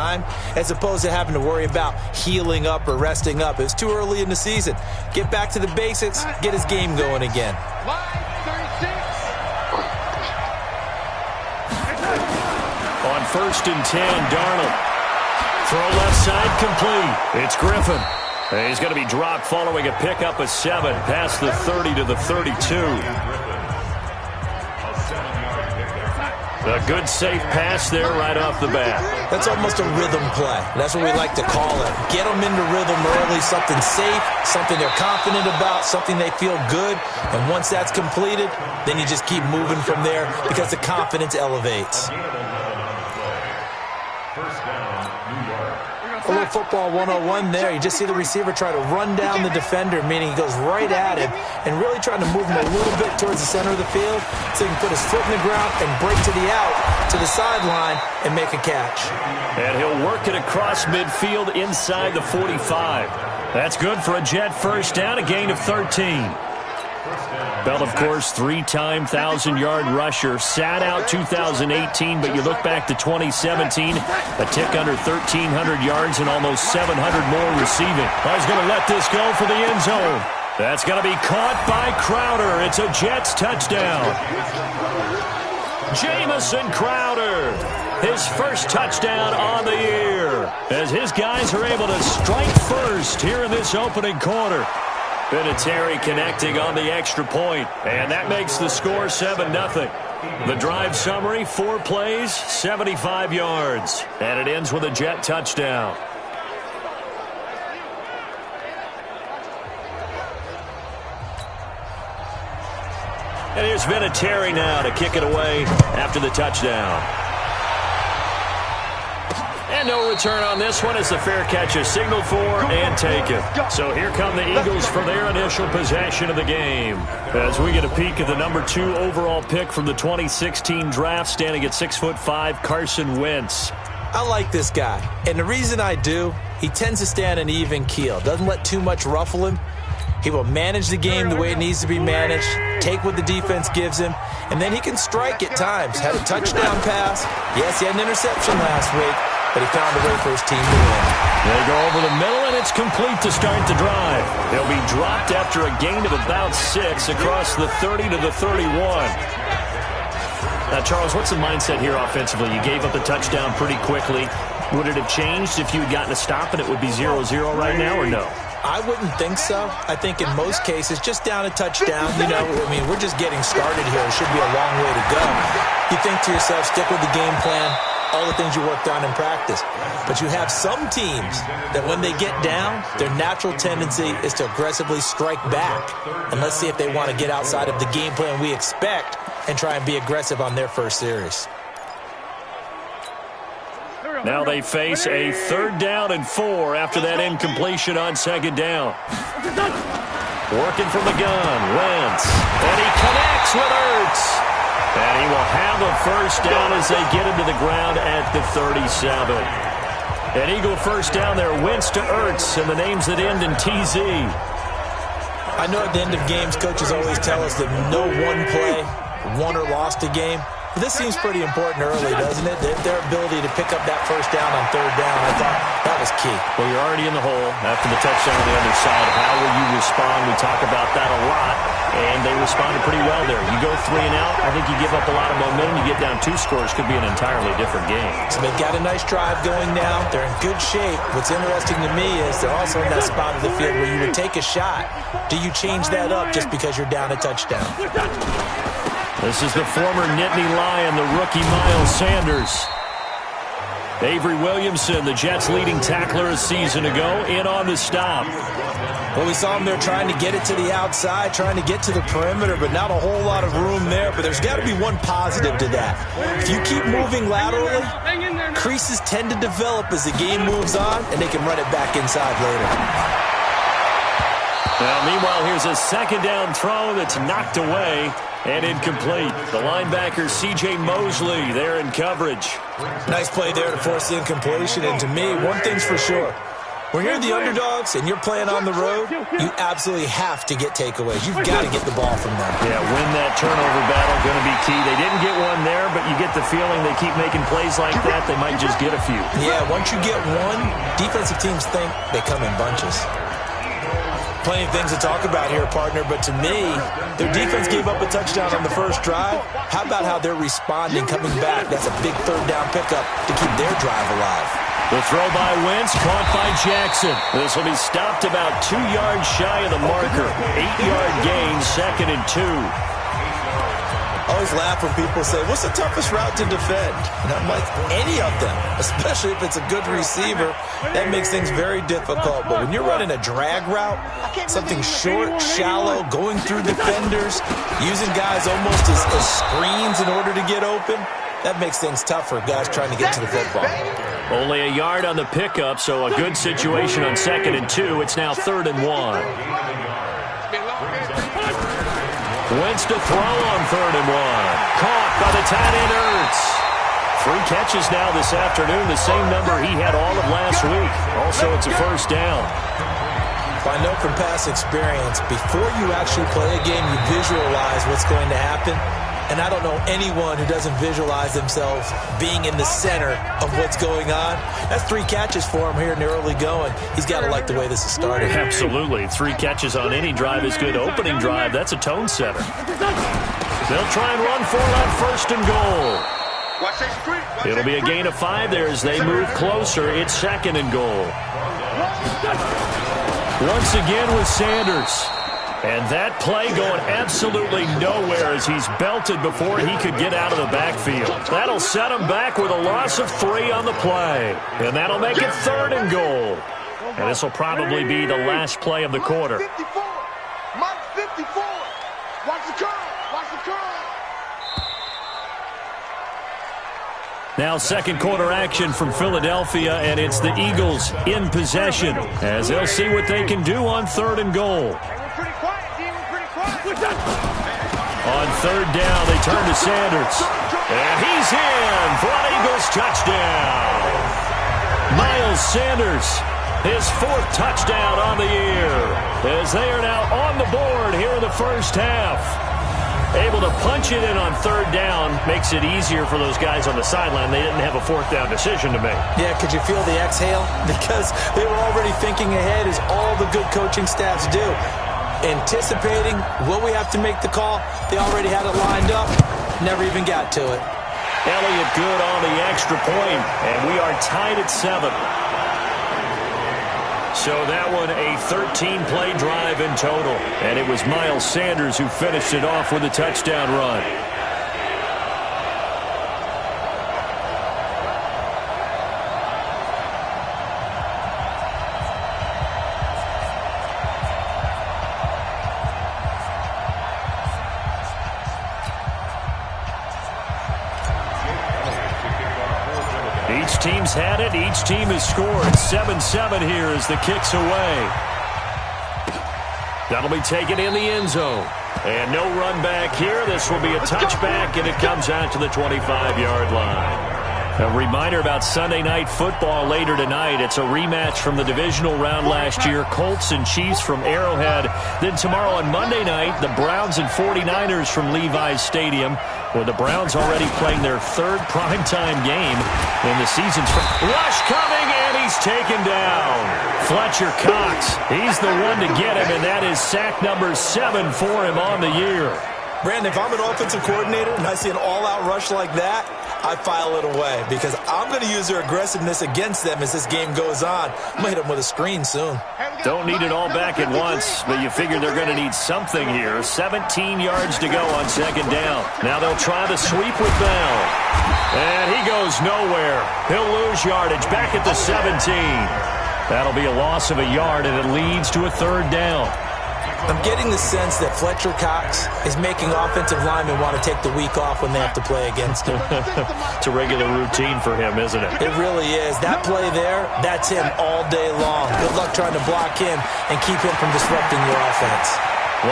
time, as opposed to having to worry about healing up or resting up. It's too early in the season. Get back to the basics, get his game going again. On 1st and 10, Darnold. Throw left side complete. It's Griffin. He's going to be dropped following a pickup of 7 past the 30 to the 32. A good safe pass there right off the bat. That's almost a rhythm play. That's what we like to call it. Get them into rhythm early, something safe, something they're confident about, something they feel good. And once that's completed, then you just keep moving from there because the confidence elevates. A little football 101 there. You just see the receiver try to run down the defender, meaning he goes right at him and really trying to move him a little bit towards the center of the field so he can put his foot in the ground and break to the out, to the sideline, and make a catch. And he'll work it across midfield inside the 45. That's good for a Jet first down, a gain of 13. Bell, of course, 3-time 1,000-yard rusher. Sat out 2018, but you look back to 2017, a tick under 1,300 yards and almost 700 more receiving. He's going to let this go for the end zone. That's going to be caught by Crowder. It's a Jets touchdown. Jamison Crowder, his first touchdown on the year, as his guys are able to strike first here in this opening quarter. Vinatieri connecting on the extra point, and that makes the score 7-0. The drive summary, 4 plays, 75 yards, and it ends with a Jet touchdown. And here's Vinatieri now to kick it away after the touchdown. And no return on this one as the fair catch is signaled for and taken. So here come the Eagles for their initial possession of the game. As we get a peek at the number 2 overall pick from the 2016 draft, standing at 6'5", Carson Wentz. I like this guy, and the reason I do, he tends to stand an even keel. Doesn't let too much ruffle him. He will manage the game the way it needs to be managed, take what the defense gives him, and then he can strike at times. Had a touchdown pass. Yes, he had an interception last week, but he found a way for his team to win. They go over the middle, and it's complete to start the drive. He'll be dropped after a gain of about 6 across the 30 to the 31. Now, Charles, what's the mindset here offensively? You gave up the touchdown pretty quickly. Would it have changed if you had gotten a stop and it would be 0-0 right now, or no? I wouldn't think so. I think in most cases, just down a touchdown, we're just getting started here. It should be a long way to go. You think to yourself, stick with the game plan, all the things you worked on in practice. But you have some teams that when they get down, their natural tendency is to aggressively strike back. And let's see if they want to get outside of the game plan we expect and try and be aggressive on their first series. Now they face a 3rd down and 4 after that incompletion on 2nd down. Working from the gun, Wentz. And he connects with Ertz. And he will have a first down as they get him to the ground at the 37. An Eagle first down there, Wentz to Ertz, and the names that end in TZ. I know at the end of games, coaches always tell us that no one play won or lost a game. But this seems pretty important early, doesn't it? Their ability to pick up that first down on 3rd down, I thought that was key. Well, you're already in the hole after the touchdown on the other side. How will you respond? We talk about that a lot, and they responded pretty well there. You go 3 and out, I think you give up a lot of momentum. You get down 2 scores, could be an entirely different game. So they've got a nice drive going now. They're in good shape. What's interesting to me is they're also in that spot of the field where you would take a shot. Do you change that up just because you're down a touchdown? This is the former Nittany Lion, the rookie Miles Sanders. Avery Williamson, the Jets' leading tackler a season ago, in on the stop. Well, we saw him there trying to get it to the outside, trying to get to the perimeter, but not a whole lot of room there. But there's got to be one positive to that. If you keep moving laterally, creases tend to develop as the game moves on, and they can run it back inside later. Now, meanwhile, here's a 2nd down throw that's knocked away and incomplete. The linebacker, C.J. Mosley, there in coverage. Nice play there to force the incompletion. And to me, one thing's for sure. When you're the underdogs and you're playing on the road, you absolutely have to get takeaways. You've got to get the ball from them. Yeah, win that turnover battle, going to be key. They didn't get one there, but you get the feeling they keep making plays like that, they might just get a few. Yeah, once you get one, defensive teams think they come in bunches. Plenty of things to talk about here, partner, but to me, their defense gave up a touchdown on the first drive. How about how they're responding, coming back? That's a big third down pickup to keep their drive alive. The throw by Wentz, caught by Jackson. This will be stopped about 2 yards shy of the marker. 8-yard gain, 2nd and 2. I always laugh when people say, what's the toughest route to defend? And I'm like, any of them, especially if it's a good receiver. That makes things very difficult. But when you're running a drag route, something short, shallow, going through defenders, using guys almost as screens in order to get open, that makes things tough for guys trying to get to the football. Only a yard on the pickup, so a good situation on 2nd and 2. It's now 3rd and 1. Wentz to throw on 3rd and 1. Caught by the tight end Ertz. 3 catches now this afternoon, the same number he had all of last week. Also, it's a first down. I know from past experience, before you actually play a game, you visualize what's going to happen. And I don't know anyone who doesn't visualize themselves being in the center of what's going on. That's 3 catches for him here in the early going. He's got to like the way this has started. Absolutely. 3 catches on any drive is good. Opening drive, that's a tone setter. They'll try and run for it on 1st and goal. It'll be a gain of 5 there as they move closer. It's 2nd and goal. Once again with Sanders. And that play going absolutely nowhere as he's belted before he could get out of the backfield. That'll set him back with a loss of 3 on the play. And that'll make it 3rd and goal. And this will probably be the last play of the quarter. Mark 54. Watch the curl. Watch the curl. Now 2nd quarter action from Philadelphia, and it's the Eagles in possession as they'll see what they can do on 3rd and goal. On 3rd down, they turn to Sanders. And he's in for an Eagles touchdown. Miles Sanders, his 4th touchdown on the year, as they are now on the board here in the first half. Able to punch it in on 3rd down makes it easier for those guys on the sideline. They didn't have a 4th down decision to make. Yeah, could you feel the exhale? Because they were already thinking ahead, as all the good coaching staffs do. Anticipating, will we have to make the call? They already had it lined up. Never even got to it. Elliott good on the extra point, and we are tied at 7. So that one a 13-play drive in total. And it was Miles Sanders who finished it off with a touchdown run. Each team's had it. Each team has scored. 7-7 here as the kick's away. That'll be taken in the end zone. And no run back here. This will be a touchback, and it comes out to the 25-yard line. A reminder about Sunday Night Football later tonight. It's a rematch from the divisional round last year. Colts and Chiefs from Arrowhead. Then tomorrow on Monday night, the Browns and 49ers from Levi's Stadium, where the Browns already playing their 3rd primetime game in the season's. Rush coming, and he's taken down. Fletcher Cox, he's the one to get him, and that is sack number 7 for him on the year. Brandon, if I'm an offensive coordinator and I see an all-out rush like that, I file it away because I'm going to use their aggressiveness against them as this game goes on. I'm going to hit them with a screen soon. Don't need it all back at once, but you figure they're going to need something here. 17 yards to go on 2nd down. Now they'll try the sweep with Bell. And he goes nowhere. He'll lose yardage back at the 17. That'll be a loss of a yard, and it leads to a 3rd down. I'm getting the sense that Fletcher Cox is making offensive linemen want to take the week off when they have to play against him. It's a regular routine for him, isn't it? It really is. That play there, that's him all day long. Good luck trying to block him and keep him from disrupting your offense.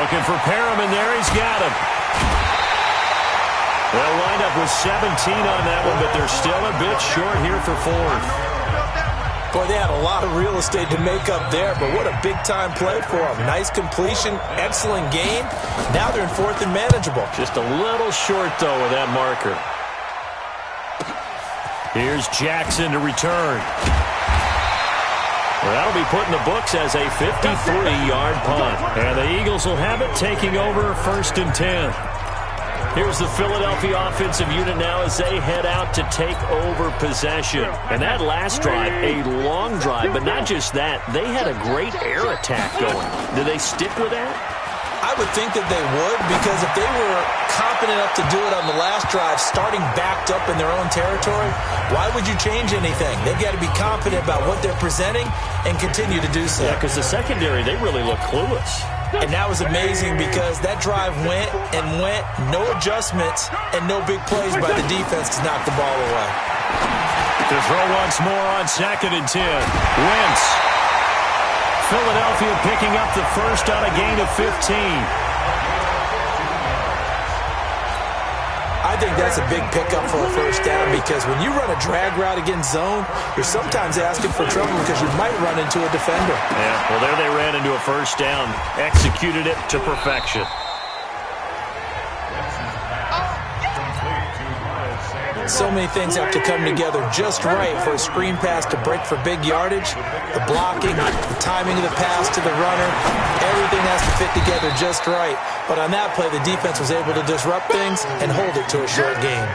Looking for Perriman there. He's got him. They'll wind up with 17 on that one, but they're still a bit short here for 4th. Boy, they had a lot of real estate to make up there, but what a big-time play for them. Nice completion, excellent game. Now they're in fourth and manageable. Just a little short, though, with that marker. Here's Jackson to return. Well, that'll be put in the books as a 53-yard punt. And the Eagles will have it, taking over first and 10. Here's the Philadelphia offensive unit now as they head out to take over possession. And that last drive, a long drive, but not just that. They had a great air attack going. Do they stick with that? I would think that they would, because if they were confident enough to do it on the last drive, starting backed up in their own territory, why would you change anything? They've got to be confident about what they're presenting and continue to do so. Yeah, because the secondary, they really look clueless. And that was amazing because that drive went and went, no adjustments, and no big plays by the defense to knock the ball away. To throw once more on second and 10. Wentz. Philadelphia picking up the first on a gain of 15. I think that's a big pickup for a first down because when you run a drag route against zone, you're sometimes asking for trouble because you might run into a defender. Yeah, well, there they ran into a first down. Executed it to perfection. So many things have to come together just right for a screen pass to break for big yardage. The blocking, the timing of the pass to the runner, everything has to fit together just right. But on that play, the defense was able to disrupt things and hold it to a short gain.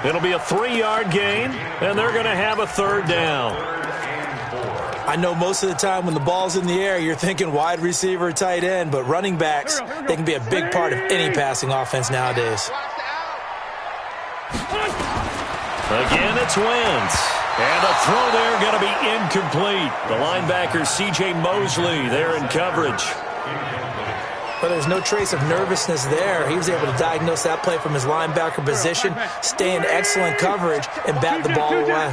It'll be a 3-yard gain, and they're going to have a third down. I know most of the time when the ball's in the air, you're thinking wide receiver, tight end, but running backs, they can be a big part of any passing offense nowadays. Again, it's Wentz. And the throw there going to be incomplete. The linebacker, C.J. Mosley, there in coverage. But there's no trace of nervousness there. He was able to diagnose that play from his linebacker position, stay in excellent coverage, and bat the ball away.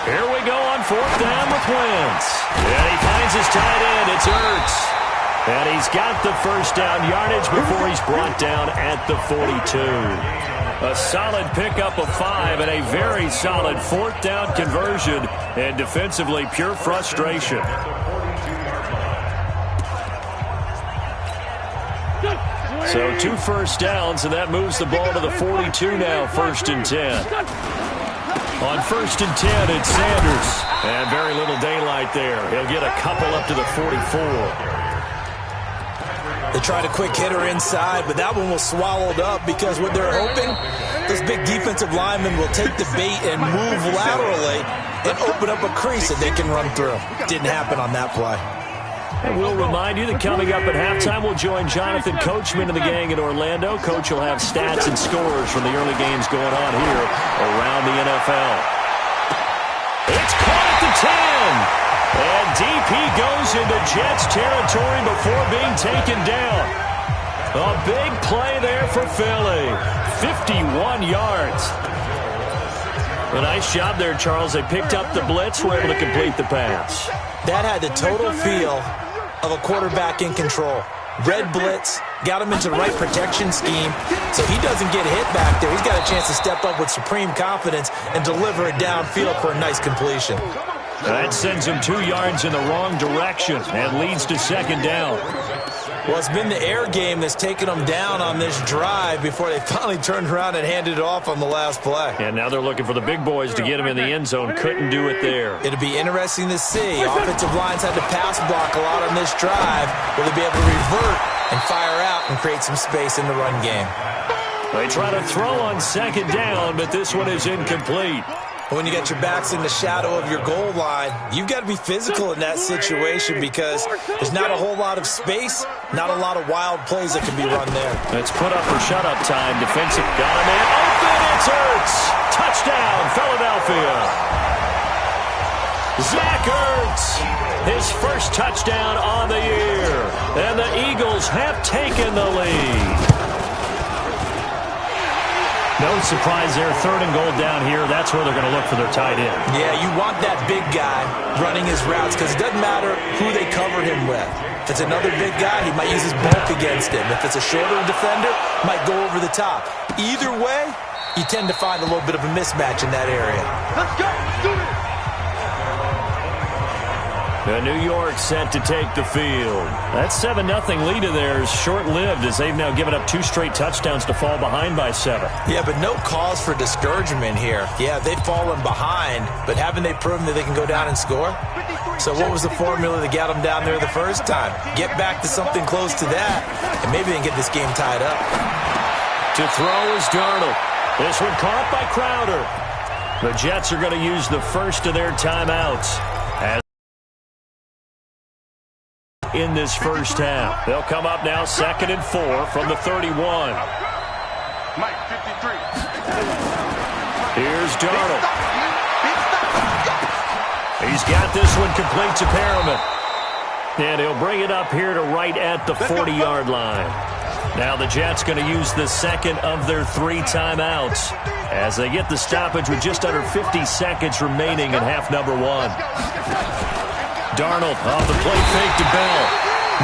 Here we go on fourth down with Wentz. And he finds his tight end. It's Ertz. And he's got the first down yardage before he's brought down at the 42. A solid pickup of 5 and a very solid fourth down conversion. And defensively, pure frustration. So 2 first downs, and that moves the ball to the 42 now, first and 10. On first and 10, it's Sanders. And very little daylight there. He'll get a couple up to the 44. They tried a quick hitter inside, but that one was swallowed up because what they're hoping, those big defensive linemen will take the bait and move laterally and open up a crease that they can run through. Didn't happen on that play. And we'll remind you that coming up at halftime, we'll join Jonathan Coachman and the gang in Orlando. Coach will have stats and scores from the early games going on here around the NFL. It's caught at the 10. And DP goes into Jets territory before being taken down. A big play there for Philly. 51 yards. A nice job there, Charles. They picked up the blitz, were able to complete the pass. That had the total feel of a quarterback in control. Red blitz, got him into the right protection scheme, so he doesn't get hit back there. He's got a chance to step up with supreme confidence and deliver it downfield for a nice completion. That sends him 2 yards in the wrong direction and leads to second down. Well, it's been the air game that's taken them down on this drive before they finally turned around and handed it off on the last play. And now they're looking for the big boys to get him in the end zone. Couldn't do it there. It'll be interesting to see. Offensive lines had to pass block a lot on this drive. Will they be able to revert and fire out and create some space in the run game? They try to throw on second down, but this one is incomplete. When you got your backs in the shadow of your goal line, you've got to be physical in that situation because there's not a whole lot of space, not a lot of wild plays that can be run there. It's put up or shut up time. Defensive got him in. Open, it's Ertz. Touchdown, Philadelphia. Zach Ertz, his first touchdown on the year. And the Eagles have taken the lead. No surprise there. Third and goal down here. That's where they're going to look for their tight end. Yeah, you want that big guy running his routes because it doesn't matter who they cover him with. If it's another big guy, he might use his bulk against him. If it's a shorter defender, might go over the top. Either way, you tend to find a little bit of a mismatch in that area. Let's go. And New York set to take the field. That 7-0 lead of theirs short-lived as they've now given up 2 straight touchdowns to fall behind by 7. Yeah, but no cause for discouragement here. Yeah, they've fallen behind, but haven't they proven that they can go down and score? So what was the formula that got them down there the first time? Get back to something close to that, and maybe they can get this game tied up. To throw is Darnold. This one caught by Crowder. The Jets are going to use the first of their timeouts as in this first half. They'll come up now 2nd and 4 from the 31. Mike, 53. Here's Darnold. He's got this one complete to Perriman. And he'll bring it up here to right at the 40-yard line. Now the Jets going to use the second of their 3 timeouts as they get the stoppage with just under 50 seconds remaining in half number 1. Darnold off the play fake to Bell.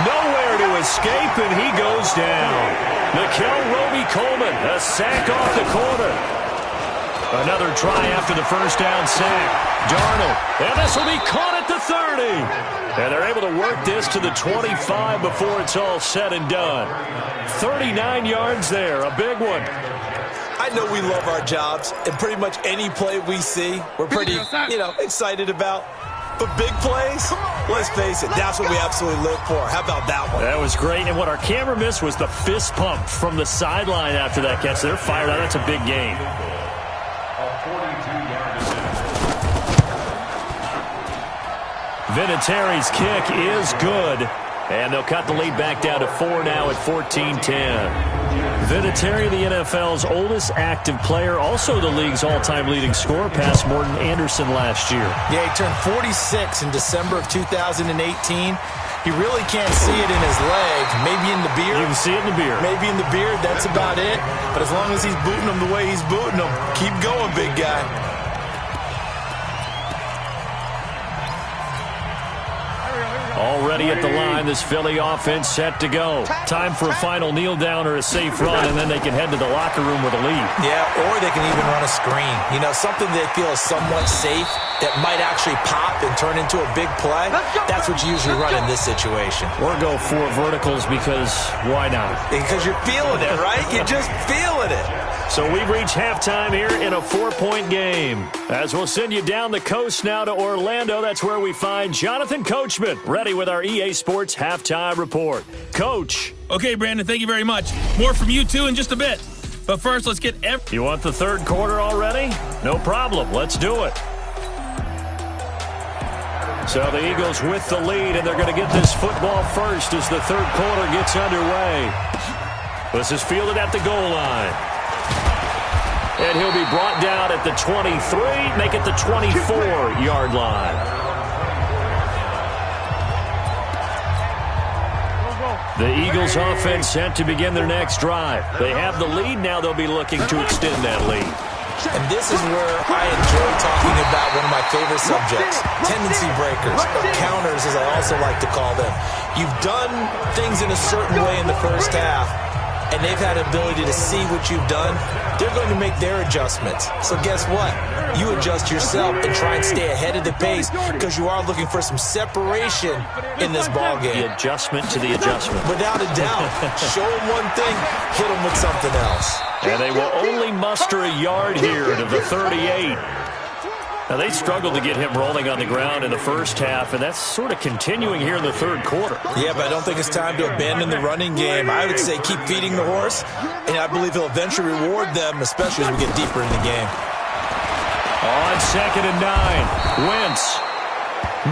Nowhere to escape, and he goes down. Mikel Roby-Coleman, a sack off the corner. Another try after the first down sack. Darnold, and this will be caught at the 30. And they're able to work this to the 25 before it's all said and done. 39 yards there, a big one. I know we love our jobs, and pretty much any play we see, we're pretty, excited about. But big plays, let's face it, that's what we absolutely live for. How about that one? That was great, and what our camera missed was the fist pump from the sideline after that catch. They're fired out. That's a big game. Vinatieri's kick is good, and they'll cut the lead back down to 4 now at 14-10. Vinatieri, the NFL's oldest active player, also the league's all-time leading scorer, past Morton Anderson last year. Yeah, he turned 46 in December of 2018. You really can't see it in his leg, maybe in the beard. You can see it in the beard. Maybe in the beard, that's about it. But as long as he's booting them the way he's booting them, keep going, big guy. Already at the line, this Philly offense set to go. Time for a final kneel down or a safe run, and then they can head to the locker room with a lead. Yeah, or they can even run a screen. Something they feel is somewhat safe that might actually pop and turn into a big play. That's what you usually run in this situation. Or go 4 verticals because why not? Because you're feeling it, right? You're just feeling it. So we've reached halftime here in a 4-point game. As we'll send you down the coast now to Orlando, that's where we find Jonathan Coachman, ready with our EA Sports Halftime Report. Coach. Okay, Brandon, thank you very much. More from you, too, in just a bit. But first, let's get You want the third quarter already? No problem. Let's do it. So the Eagles with the lead, and they're going to get this football first as the third quarter gets underway. This is fielded at the goal line. And he'll be brought down at the 23, make it the 24-yard line. The Eagles offense set to begin their next drive. They have the lead. Now they'll be looking to extend that lead. And this is where I enjoy talking about one of my favorite subjects, tendency breakers, or counters as I also like to call them. You've done things in a certain way in the first half, and they've had an ability to see what you've done. They're going to make their adjustments. So guess what? You adjust yourself and try and stay ahead of the pace because you are looking for some separation in this ball game. The adjustment to the adjustment. Without a doubt. Show them one thing, hit them with something else. And they will only muster a yard here to the 38. Now, they struggled to get him rolling on the ground in the first half, and that's sort of continuing here in the third quarter. Yeah, but I don't think it's time to abandon the running game. I would say keep feeding the horse, and I believe he'll eventually reward them, especially as we get deeper in the game. On 2nd and 9, Wentz.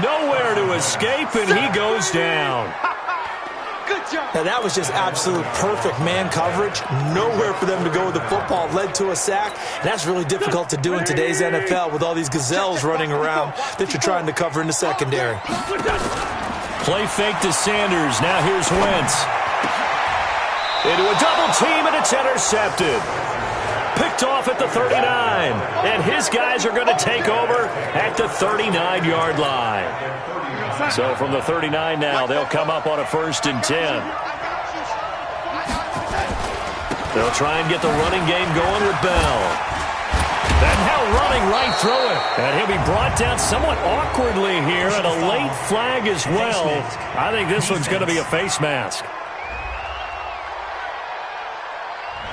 Nowhere to escape, and he goes down. Now, that was just absolute perfect man coverage. Nowhere for them to go with the football. Led to a sack. And that's really difficult to do in today's NFL with all these gazelles running around that you're trying to cover in the secondary. Play fake to Sanders. Now here's Wentz. Into a double team, and it's intercepted. Picked off at the 39. And his guys are going to take over at the 39-yard line. So from the 39 now, they'll come up on a 1st and 10. They'll try and get the running game going with Bell. And now running right through it. And he'll be brought down somewhat awkwardly here, and a late flag as well. I think this one's going to be a face mask.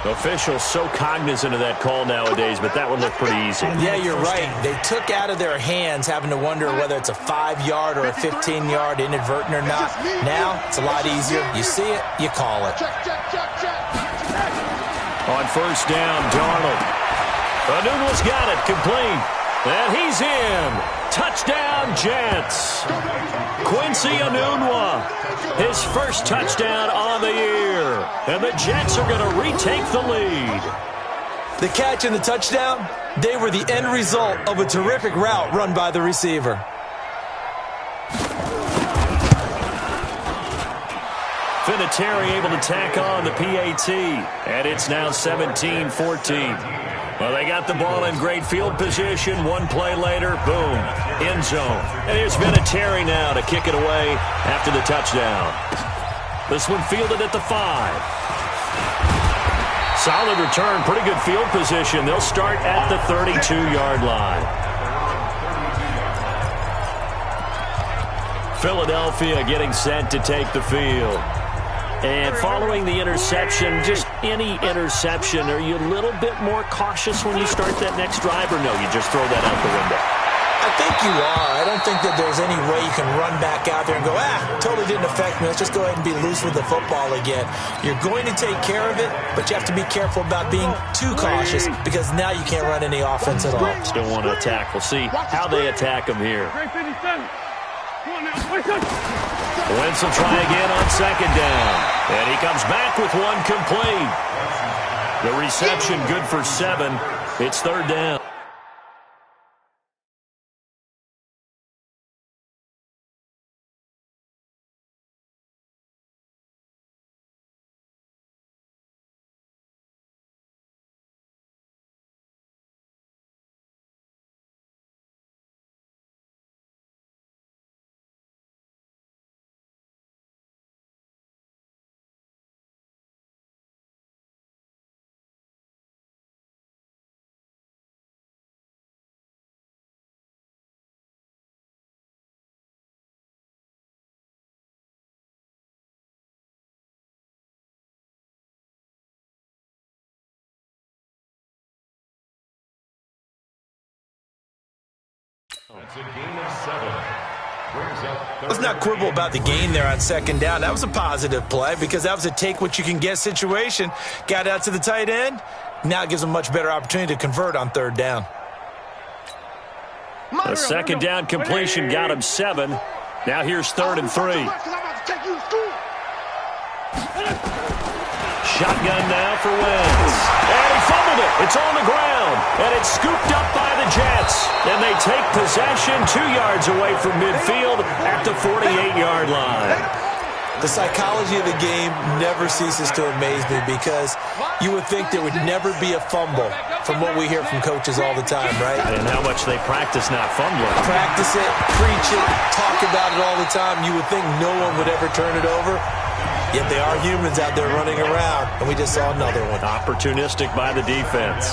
Officials so cognizant of that call nowadays, but that one looked pretty easy. Yeah, you're right. They took out of their hands having to wonder whether it's a 5-yard or a 15-yard inadvertent or not. Now, it's a lot easier. You see it, you call it. On first down, Darnold. Anunwa's got it, complete. And he's in. Touchdown, Jets. Quincy Enunwa, his first touchdown on the year. And the Jets are going to retake the lead. The catch and the touchdown, they were the end result of a terrific route run by the receiver. Vinatieri able to tack on the PAT. And it's now 17-14. Well, they got the ball in great field position. One play later, boom, end zone. And here's Vinatieri now to kick it away after the touchdown. This one fielded at the 5. Solid return, pretty good field position. They'll start at the 32-yard line. Philadelphia getting set to take the field. And following the interception, just any interception, are you a little bit more cautious when you start that next drive, or no, you just throw that out the window? I think you are. I don't think that there's any way you can run back out there and go, totally didn't affect me. Let's just go ahead and be loose with the football again. You're going to take care of it, but you have to be careful about being too cautious because now you can't run any offense at all. Still want to attack. We'll see how they attack them here. Wentz will try again on second down. And he comes back with one complete. The reception good for 7. It's third down. Let's not quibble about the gain there on second down. That was a positive play because that was a take-what-you-can-get situation. Got out to the tight end. Now it gives them a much better opportunity to convert on third down. The second down completion got him 7. Now here's 3rd and 3. Shotgun now for Wentz. And he fumbled it. It's on the ground. And it's scooped up by the Jets. And they take possession 2 yards away from midfield at the 48-yard line. The psychology of the game never ceases to amaze me because you would think there would never be a fumble from what we hear from coaches all the time, right? And how much they practice not fumbling. Practice it, preach it, talk about it all the time. You would think no one would ever turn it over. Yet they are humans out there running around, and we just saw another one. Opportunistic by the defense.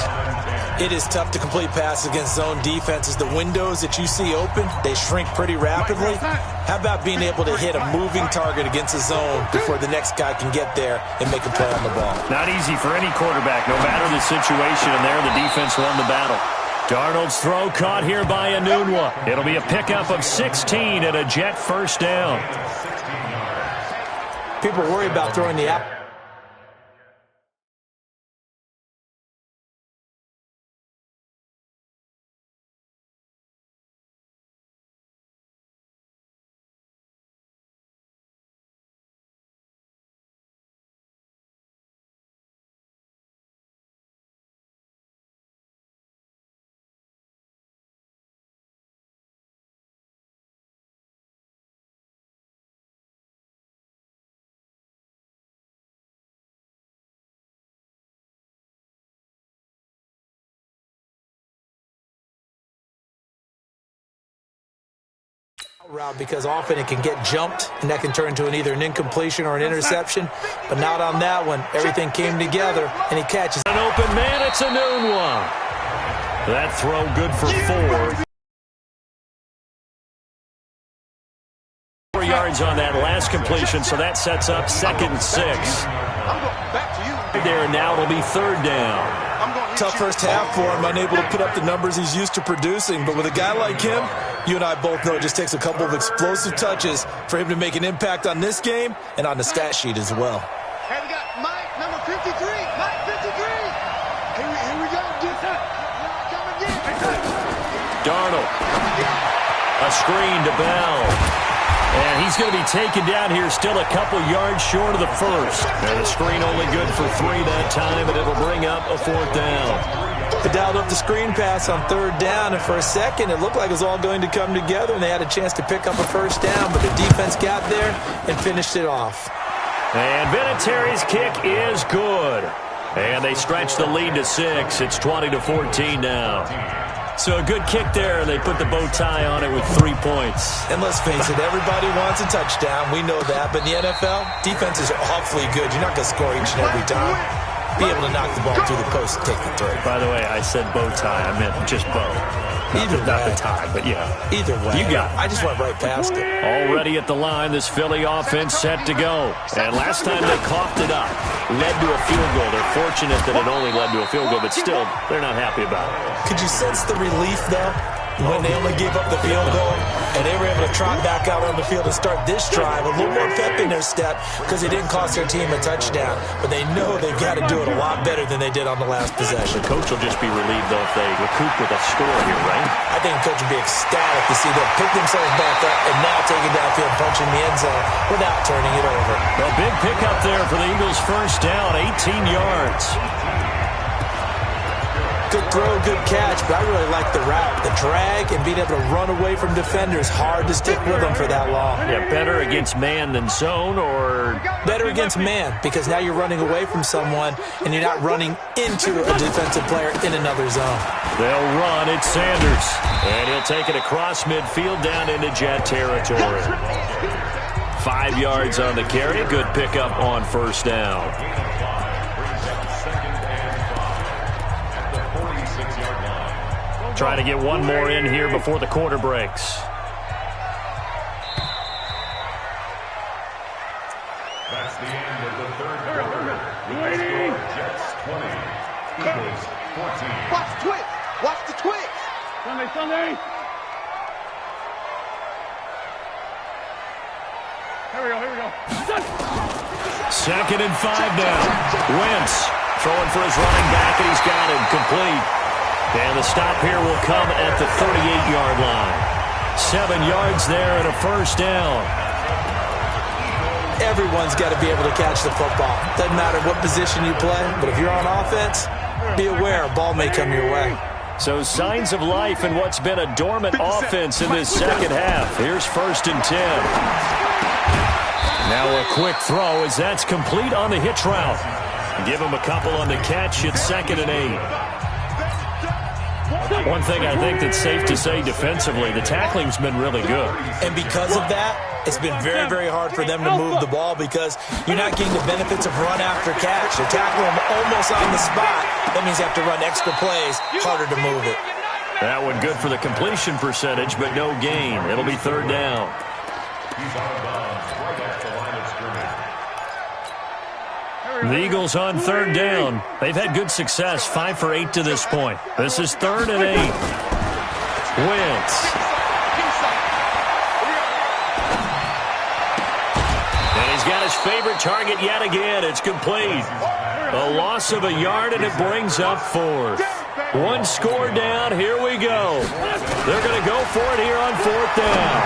It is tough to complete passes against zone defenses. The windows that you see open, they shrink pretty rapidly. How about being able to hit a moving target against a zone before the next guy can get there and make a play on the ball? Not easy for any quarterback, no matter the situation, and there the defense won the battle. Darnold's throw caught here by Enunwa. It'll be a pickup of 16 and a Jet first down. People worry about throwing the app. Route because often it can get jumped and that can turn into either an incompletion or an interception, but not on that one. Everything came together and he catches. An open man, it's Enunwa. That throw good for 4 yards on that last completion, so that sets up 2nd and 6. There now it'll be 3rd down. Tough first half for him, unable to put up the numbers he's used to producing. But with a guy like him, you and I both know it just takes a couple of explosive touches for him to make an impact on this game and on the stat sheet as well. Hey, we got Mike, number 53. Mike, 53. Here we go. Come again. Darnold. A screen to Bell. And he's going to be taken down here, still a couple yards short of the first. And the screen only good for 3 that time, and it'll bring up a 4th down. They dialed up the screen pass on 3rd down, and for a second it looked like it was all going to come together, and they had a chance to pick up a 1st down, but the defense got there and finished it off. And Vinatieri's kick is good. And they stretch the lead to 6. It's 20-14 now. So a good kick there, and they put the bow tie on it with 3 points. And let's face it, everybody wants a touchdown. We know that. But in the NFL, defense is awfully good. You're not going to score each and every time. Be able to knock the ball through the post and take the throw. By the way, I said bow tie. I meant just bow. Not the tie, but yeah. Either way. You got it. I just went right past it. Already at the line, this Philly offense set to go. And last time they coughed it up, led to a field goal. They're fortunate that it only led to a field goal, but still, they're not happy about it. Could you sense the relief, though, when they only gave up the field goal and they were able to trot back out on the field and start this drive? A little more pep in their step because it didn't cost their team a touchdown. But they know they've got to do it a lot better than they did on the last possession. The coach will just be relieved, though, if they recoup with a score here, right? I think the coach will be ecstatic to see them pick themselves back up and now take it downfield, punching the end zone without turning it over. A big pickup there for the Eagles' 1st down, 18 yards. Good throw, good catch, but I really like the route. The drag and being able to run away from defenders. Hard to stick with them for that long. Yeah, better against man than zone, or? Better against man, because now you're running away from someone and you're not running into a defensive player in another zone. They'll run. It's Sanders. And he'll take it across midfield down into Jet territory. 5 yards on the carry. Good pickup on 1st down. Trying to get one more in here before the quarter breaks. That's the end of the 3rd quarter. The Jets 20, Eagles 14. Watch the twist. Watch the twist. Sunday. Here we go. 2nd and 5 now. Wentz throwing for his running back, and he's got him complete. And the stop here will come at the 38-yard line. 7 yards there and a 1st down. Everyone's got to be able to catch the football. Doesn't matter what position you play, but if you're on offense, be aware a ball may come your way. So signs of life in what's been a dormant offense in this 2nd half. Here's 1st and 10. Now a quick throw as that's complete on the hitch route. Give him a couple on the catch. It's 2nd and 8. One thing I think that's safe to say defensively, the tackling's been really good. And because of that, it's been very, very hard for them to move the ball because you're not getting the benefits of run after catch. They're tackling them almost on the spot. That means you have to run extra plays, harder to move it. That one good for the completion percentage, but no gain. It'll be 3rd down. He's out of bounds right at the line of scrimmage. The Eagles on 3rd down. They've had good success, 5 for 8 to this point. This is 3rd and 8. Wentz. And he's got his favorite target yet again. It's complete. A loss of a yard, and it brings up 4th. 1 score down. Here we go. They're going to go for it here on 4th down.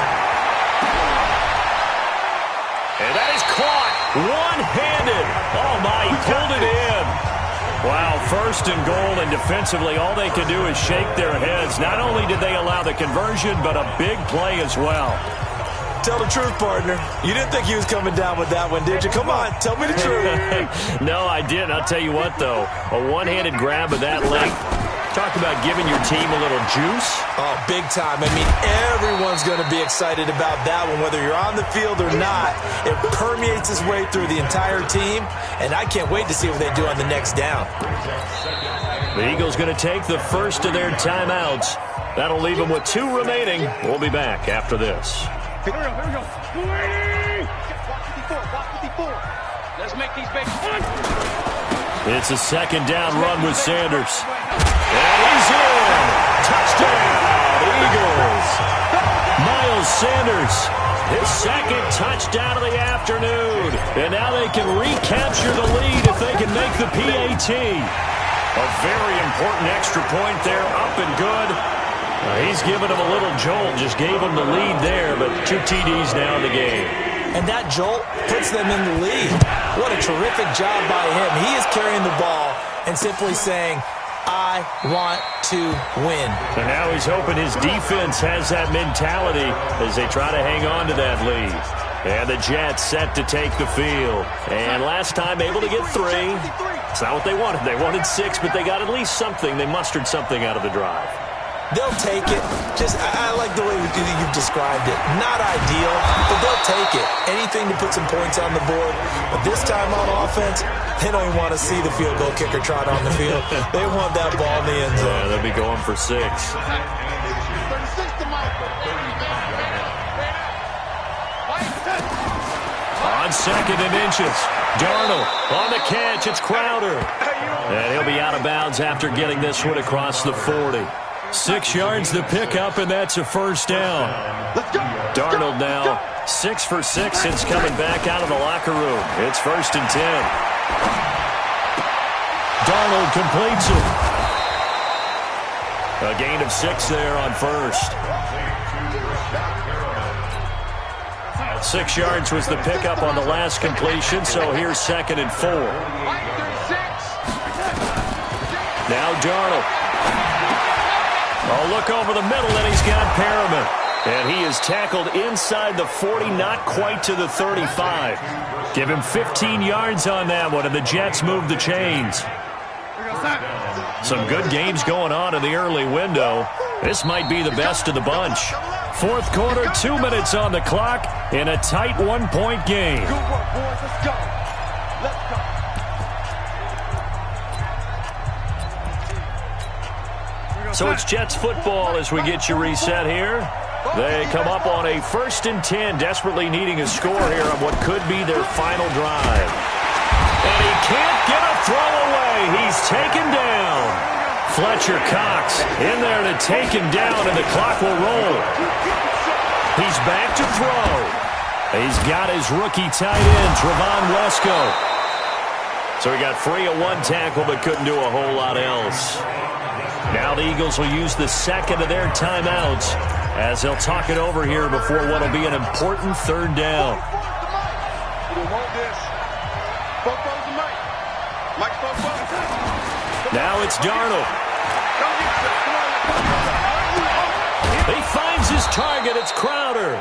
And that is caught. One-handed. Oh, my, he pulled it in. Wow, 1st and goal, and defensively, all they can do is shake their heads. Not only did they allow the conversion, but a big play as well. Tell the truth, partner. You didn't think he was coming down with that one, did you? Come on, tell me the truth. No, I didn't. I'll tell you what, though. A one-handed grab of that length. Talk about giving your team a little juice. Oh, big time. I mean, everyone's going to be excited about that one, whether you're on the field or not. It permeates its way through the entire team, and I can't wait to see what they do on the next down. The Eagles going to take the first of their timeouts. That'll leave them with 2 remaining. We'll be back after this. Here we go. Let's make these babies fun. It's a second down run with Sanders. And he's in. Touchdown, Eagles. Miles Sanders, his second touchdown of the afternoon. And now they can recapture the lead if they can make the PAT. A very important extra point there, up and good. He's given him a little jolt, just gave him the lead there, but 2 TDs now in the game. And that jolt puts them in the lead. What a terrific job by him. He is carrying the ball and simply saying, I want to win. And now he's hoping his defense has that mentality as they try to hang on to that lead. And the Jets set to take the field. And last time able to get 3. It's not what they wanted. They wanted 6, but they got at least something. They mustered something out of the drive. They'll take it. I like the way you've described it. Not ideal, but they'll take it. Anything to put some points on the board. But this time on offense, they don't even want to see the field goal kicker trot on the field. They want that ball in the end zone. Yeah, they'll be going for 6. On second and inches. Darnold on the catch. It's Crowder. And he'll be out of bounds after getting this one across the 40. 6 yards to pick up, and that's a first down. Darnold now 6 for 6 since coming back out of the locker room. It's 1st and 10. Darnold completes it. A gain of 6 there on first. 6 yards was the pickup on the last completion, so here's 2nd and 4. Now Darnold. Oh, look over the middle, and he's got Perriman. And he is tackled inside the 40, not quite to the 35. Give him 15 yards on that one, and the Jets move the chains. Some good games going on in the early window. This might be the best of the bunch. 4th quarter, 2 minutes on the clock in a tight 1-point game. Good work, boys. Let's go. Let's go. So it's Jets football as we get you reset here. They come up on a 1st and 10, desperately needing a score here on what could be their final drive. And he can't get a throw away. He's taken down. Fletcher Cox in there to take him down, and the clock will roll. He's back to throw. He's got his rookie tight end, Trevon Wesco. So he got free of 1 tackle but couldn't do a whole lot else. Now the Eagles will use the 2nd of their timeouts as they'll talk it over here before what will be an important 3rd down. Now it's Darnold. He finds his target. It's Crowder.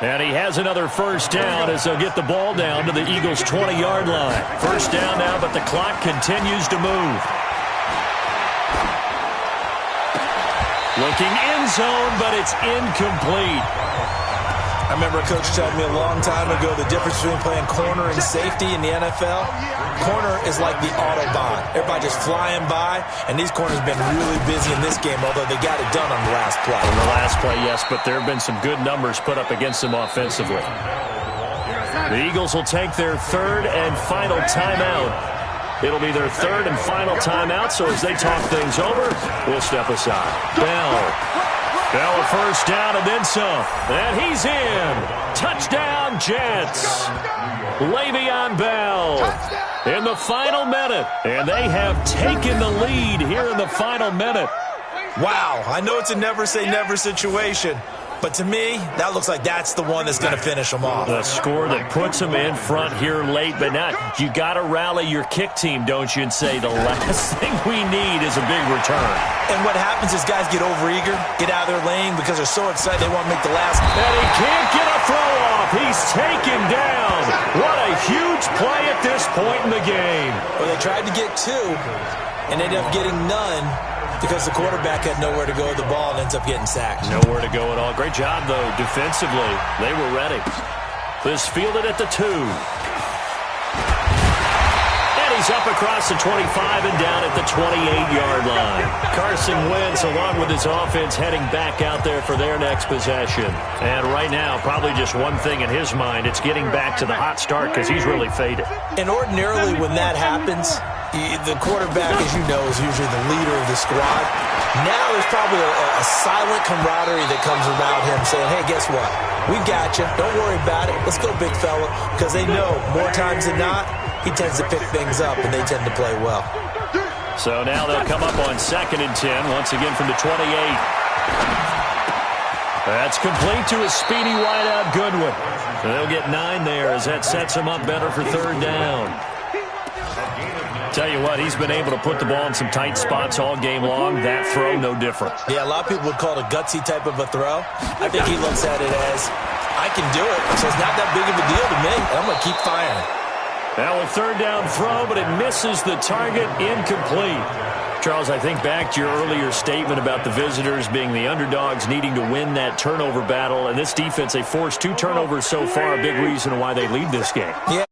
And he has another first down as they'll get the ball down to the Eagles' 20-yard line. First down now, but the clock continues to move. Looking end zone, but it's incomplete. I remember a coach telling me a long time ago the difference between playing corner and safety in the NFL. Corner is like the Autobahn. Everybody just flying by, and these corners have been really busy in this game, although they got it done on the last play. On the last play, yes, but there have been some good numbers put up against them offensively. The Eagles will take their 3rd and final timeout. It'll be their 3rd and final timeout, so as they talk things over, we'll step aside. Bell a first down and then some. And he's in. Touchdown, Jets. Le'Veon Bell in the final minute. And they have taken the lead here in the final minute. Wow, I know it's a never-say-never situation, but to me, that looks like that's the one that's going to finish them off. The score that puts them in front here late, but not. You got to rally your kick team, don't you, and say the last thing we need is a big return. And what happens is guys get overeager, get out of their lane because they're so excited they want to make the last. And he can't get a throw off. He's taken down. What a huge play at this point in the game. Well, they tried to get 2 and ended up getting none, because the quarterback had nowhere to go with the ball and ends up getting sacked. Nowhere to go at all. Great job, though, defensively. They were ready. This fielded at the 2. And he Carries up across the 25 and down at the 28-yard line. Carson Wentz, along with his offense, heading back out there for their next possession. And right now, probably just one thing in his mind. It's getting back to the hot start because he's really faded. And ordinarily when that happens, the quarterback, as you know, is usually the leader of the squad. Now there's probably a silent camaraderie that comes around him saying, hey, guess what? We got you. Don't worry about it. Let's go, big fella. Because they know more times than not, he tends to pick things up, and they tend to play well. So now they'll come up on 2nd and 10, once again from the 28. That's complete to a speedy wideout Goodwin. So they'll get 9 there as that sets him up better for 3rd down. Tell you what, he's been able to put the ball in some tight spots all game long. That throw, no different. Yeah, a lot of people would call it a gutsy type of a throw. I think he looks at it as, I can do it, so it's not that big of a deal to me, and I'm going to keep firing. Now a 3rd down throw, but it misses the target, incomplete. Charles, I think back to your earlier statement about the visitors being the underdogs needing to win that turnover battle. And this defense, they forced 2 turnovers so far, a big reason why they lead this game. Yeah,